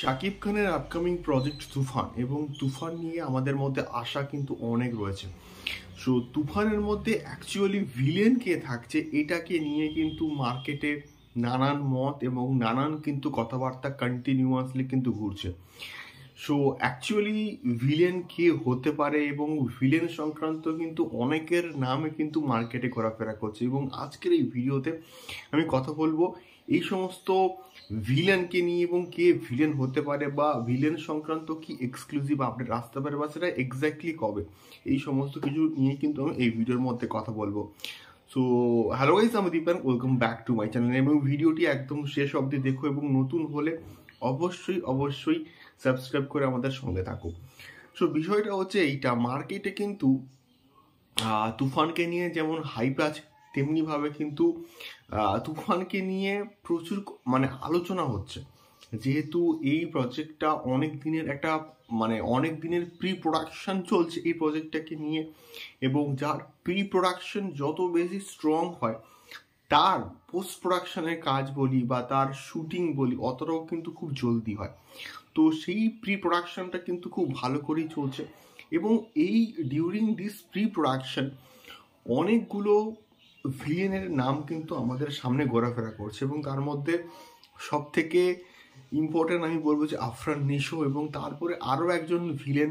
শাকিব খানের upcoming project তুফান এবং তুফান নিয়ে আমাদের মধ্যে আশা কিন্তু অনেক রয়েছে। সো তুফানের মধ্যে অ্যাকচুয়ালি ভিলেন কে থাকছে এটাকে নিয়ে কিন্তু মার্কেটে নানান মত এবং নানান কিন্তু কথাবার্তা কন্টিনিউয়াসলি কিন্তু ঘুরছে। সো অ্যাকচুয়ালি ভিলেন কে হতে পারে এবং ভিলেন সংক্রান্ত কিন্তু অনেকের নামে কিন্তু মার্কেটে ঘোরাফেরা করছে, এবং আজকের এই ভিডিওতে আমি কথা বলবো এই সমস্ত ভিলেনকে নিয়ে এবং কে ভিলেন হতে পারে বা ভিলেন সংক্রান্ত কি এক্সক্লুসিভ আপডেট আসতে পারে বা সেটা এক্স্যাক্টলি কবে, এই সমস্ত কিছু নিয়ে কিন্তু আমি এই ভিডিওর মধ্যে কথা বলবো। সো হ্যালো গাইস, আমি Dipan, welcome back to my channel এবং ভিডিওটি একদম শেষ অবধি দেখো এবং নতুন হলে অবশ্যই সাবস্ক্রাইব করে আমাদের সঙ্গে থাকো। সো বিষয়টা হচ্ছে এইটা, মার্কেটে কিন্তু তুফানকে নিয়ে যেমন হাইপ আছে তেমনিভাবে কিন্তু তুফানকে নিয়ে প্রচুর আলোচনা হচ্ছে, যেহেতু এই প্রজেক্টটা অনেক দিনের প্রি প্রোডাকশন চলছে এই প্রজেক্টটাকে নিয়ে, এবং যার প্রি প্রোডাকশন যত বেশি স্ট্রং হয় তার পোস্ট প্রোডাকশনের কাজ বলি বা তার শুটিং বলি অতটাও কিন্তু খুব জলদি হয়। তো সেই প্রি প্রোডাকশনটা কিন্তু খুব ভালো করেই চলছে, এবং এই ডিউরিং দিস প্রি প্রোডাকশন অনেকগুলো ভিলেনের নাম কিন্তু আমাদের সামনে ঘোরাফেরা করছে, এবং তার মধ্যে সব থেকে ইম্পর্টেন্ট আমি বলবো যে আফরান নিশো, এবং তারপরে আরও একজন ভিলেন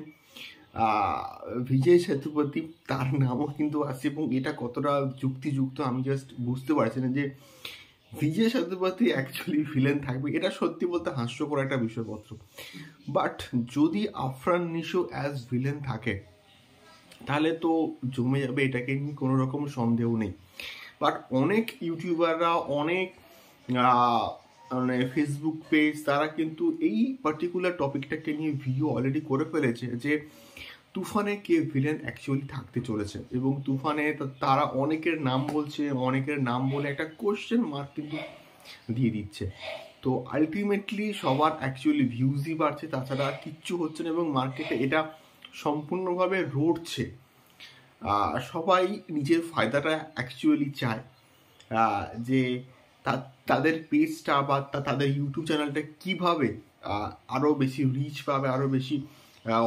বিজয় সেতুপতি, তার নামও কিন্তু আসছে। এবং এটা কতটা যুক্তিযুক্ত আমি জাস্ট বুঝতে পারছি না যে বিজয় সেতুপতি অ্যাকচুয়ালি ভিলেন থাকবে, এটা সত্যি বলতে হাস্যকর একটা বিষয়পত্র। বাট যদি আফরান নিশো অ্যাজ ভিলেন থাকে তাহলে তো জমে যাবে, এটাকে নিয়ে কোনো রকম সন্দেহ নেই। বাট অনেক ইউটিউবাররা, অনেক ফেসবুক পেজ, তারা কিন্তু এই পার্টিকুলার টপিকটাকে নিয়ে ভিডিও অলরেডি করে ফেলেছে যে তুফানে কে ভিলেন অ্যাকচুয়ালি থাকতে চলেছে, এবং তুফানে তারা অনেকের নাম বলছে, অনেকের নাম বলে একটা কোশ্চেন মার্ক কিন্তু দিয়ে দিচ্ছে। তো আলটিমেটলি সবার অ্যাকচুয়ালি ভিউজই বাড়ছে, তাছাড়া কিচ্ছু হচ্ছে না, এবং মার্কেটে এটা সম্পূর্ণভাবে রড়ছে। সবাই নিজের ফায়দাটা অ্যাকচুয়ালি চায়, যে তাদের পেজটা বা তাদের ইউটিউব চ্যানেলটা কিভাবে আরও বেশি রিচ পাবে, আরও বেশি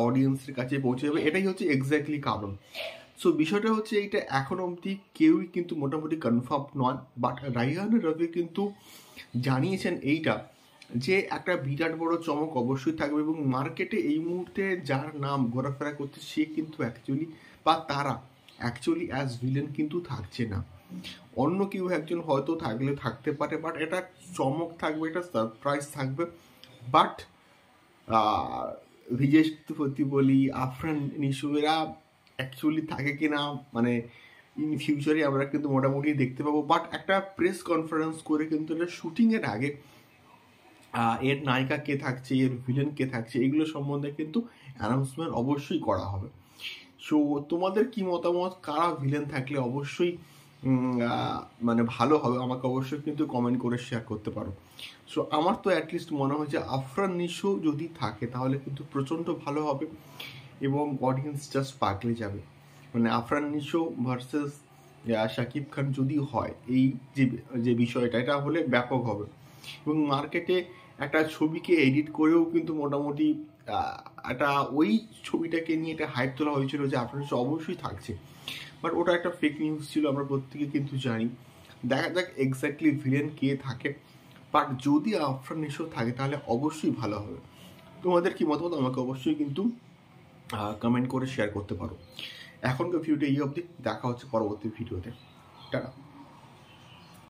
অডিয়েন্সের কাছে পৌঁছে যাবে, এটাই হচ্ছে এক্স্যাক্টলি কারণ। সো বিষয়টা হচ্ছে এইটা এখন অবধি কেউই কিন্তু মোটামুটি কনফার্ম নয়, বাট রায়হান রফি কিন্তু জানিয়েছেন এইটা যে একটা বিরাট বড় চমক অবশ্যই থাকবে, এবং মার্কেটে এই মুহূর্তে যার নাম ঘোরাফেরা করছে সে কিন্তু অ্যাকচুয়ালি বা তারা অ্যাকচুয়ালি অ্যাজ ভিলেন কিন্তু থাকছে না। অন্য কেউ একজন হয়তো থাকতে পারে, বাট এটা চমক থাকবে, এটা সারপ্রাইজ থাকবে। বাট বিজয় সেতুপতি বলি, আফরান নিশো, এরা অ্যাকচুয়ালি থাকে কিনা ইন ফিউচারে আমরা কিন্তু মোটামুটি দেখতে পাবো। বাট একটা প্রেস কনফারেন্স করে কিন্তু এটা শুটিংয়ের আগে এর নায়িকা কে থাকছে, এর ভিলেন কে থাকছে, এগুলো সম্বন্ধে কিন্তু অ্যানাউন্সমেন্ট অবশ্যই করা হবে। সো তোমাদের কি মতামত, কারা ভিলেন থাকলে অবশ্যই ভালো হবে, আমাকে অবশ্যই কিন্তু কমেন্ট করে শেয়ার করতে পারো। সো আমার তো অ্যাটলিস্ট মনে হয় যে আফরান নিশো যদি থাকে তাহলে কিন্তু প্রচণ্ড ভালো হবে, এবং অডিয়েন্স জাস্ট পাগলে যাবে। আফরান নিশো ভার্সেস শাকিব খান যদি হয়, এই যে বিষয়টা, এটা হলে ব্যাপক হবে, এবং মার্কেটে একটা ছবিকে এডিট করেও কিন্তু মোটামুটি একটা ওই ছবিটাকে নিয়ে একটা হাইপ তোলা হয়েছিল যে আফরান নিশো অবশ্যই থাকছে, বাট ওটা একটা ফেক নিউজ ছিল, আমরা প্রত্যেকে কিন্তু জানি। দেখা যাক এক্স্যাক্টলি ভিলেন কে থাকে, বাট যদি আফরান নিশো থাকে তাহলে অবশ্যই ভালো হবে। তোমাদের কি মতামত আমাকে অবশ্যই কিন্তু কমেন্ট করে শেয়ার করতে পারো। এখনকার ভিডিওটা এই অবধি, দেখা হচ্ছে পরবর্তী ভিডিওতে। টাটা।